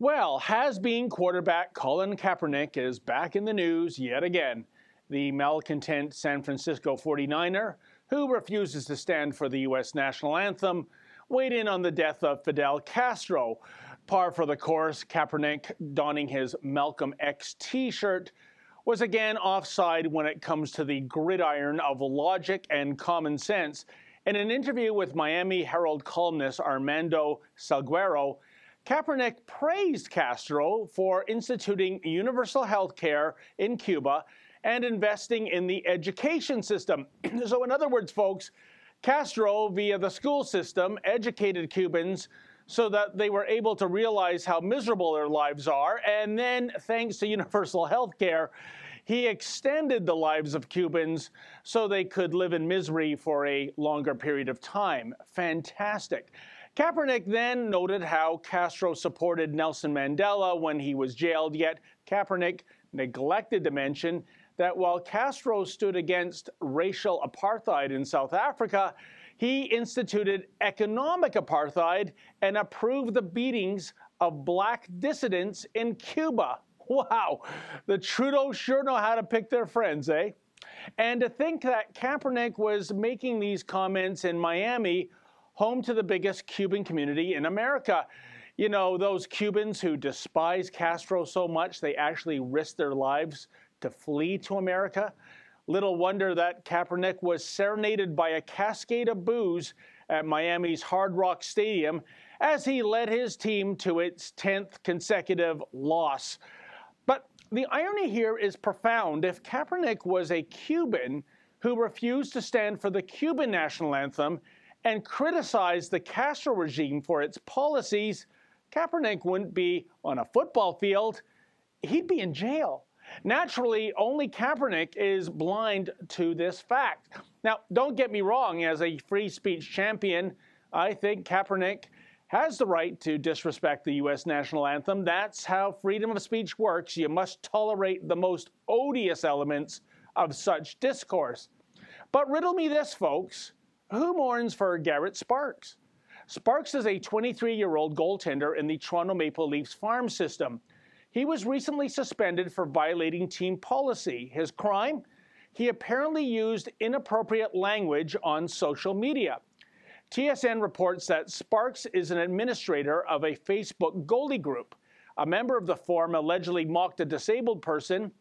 Well, has-been quarterback Colin Kaeperneck is back in the news yet again. The malcontent San Francisco 49er, who refuses to stand for the U.S. national anthem, weighed in on the death of Fidel Castro. Par for the course, Kaeperneck, donning his Malcolm X t-shirt, was again offside when it comes to the gridiron of logic and common sense. In an interview with Miami Herald columnist Armando Salguero, Kaeperneck praised Castro for instituting universal health care in Cuba and investing in the education system. So in other words, folks, Castro, via the school system, educated Cubans so that they were able to realize how miserable their lives are. And then, thanks to universal health care, he extended the lives of Cubans so they could live in misery for a longer period of time. Fantastic. Kaeperneck then noted how Castro supported Nelson Mandela when he was jailed, yet Kaeperneck neglected to mention that while Castro stood against racial apartheid in South Africa, he instituted economic apartheid and approved the beatings of black dissidents in Cuba. Wow, the Trudeau sure know how to pick their friends, eh? And to think that Kaeperneck was making these comments in Miami, home to the biggest Cuban community in America. You know, those Cubans who despise Castro so much they actually risk their lives to flee to America. Little wonder that Kaeperneck was serenaded by a cascade of boos at Miami's Hard Rock Stadium as he led his team to its 10th consecutive loss. But the irony here is profound. If Kaeperneck was a Cuban who refused to stand for the Cuban national anthem and criticized the Castro regime for its policies, Kaeperneck wouldn't be on a football field, he'd be in jail. Naturally, only Kaeperneck is blind to this fact. Now, don't get me wrong, as a free speech champion, I think Kaeperneck has the right to disrespect the U.S. national anthem. That's how freedom of speech works. You must tolerate the most odious elements of such discourse. But riddle me this, folks. Who mourns for Garrett Sparks? Sparks is a 23-year-old goaltender in the Toronto Maple Leafs farm system. He was recently suspended for violating team policy. His crime? He apparently used inappropriate language on social media. TSN reports that Sparks is an administrator of a Facebook goalie group. A member of the forum allegedly mocked a disabled person,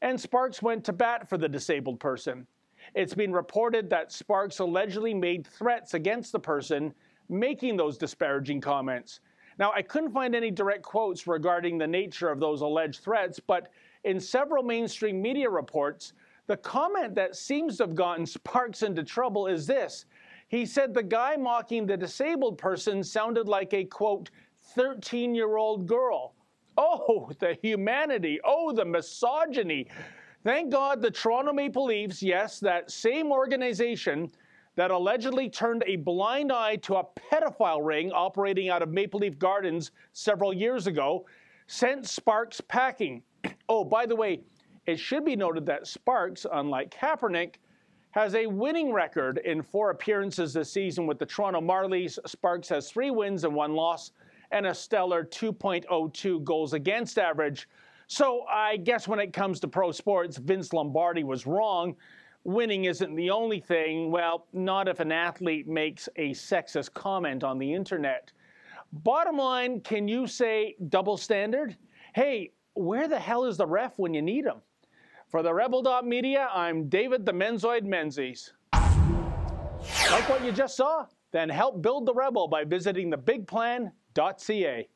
and Sparks went to bat for the disabled person. It's been reported that Sparks allegedly made threats against the person making those disparaging comments. Now, I couldn't find any direct quotes regarding the nature of those alleged threats, but in several mainstream media reports, the comment that seems to have gotten Sparks into trouble is this. He said the guy mocking the disabled person sounded like a, quote, 13-year-old girl. Oh, the humanity. Oh, the misogyny. Thank God the Toronto Maple Leafs, yes, that same organization that allegedly turned a blind eye to a pedophile ring operating out of Maple Leaf Gardens several years ago, sent Sparks packing. Oh, by the way, it should be noted that Sparks, unlike Kaeperneck, has a winning record in 4 appearances this season with the Toronto Marlies. Sparks has 3 wins and 1 loss and a stellar 2.02 goals against average. So I guess when it comes to pro sports, Vince Lombardi was wrong. Winning isn't the only thing. Well, not if an athlete makes a sexist comment on the internet. Bottom line, can you say double standard? Hey, where the hell is the ref when you need him? For the Rebel.media, I'm David the Menzoid Menzies. Like what you just saw? Then help build the Rebel by visiting thebigplan.ca.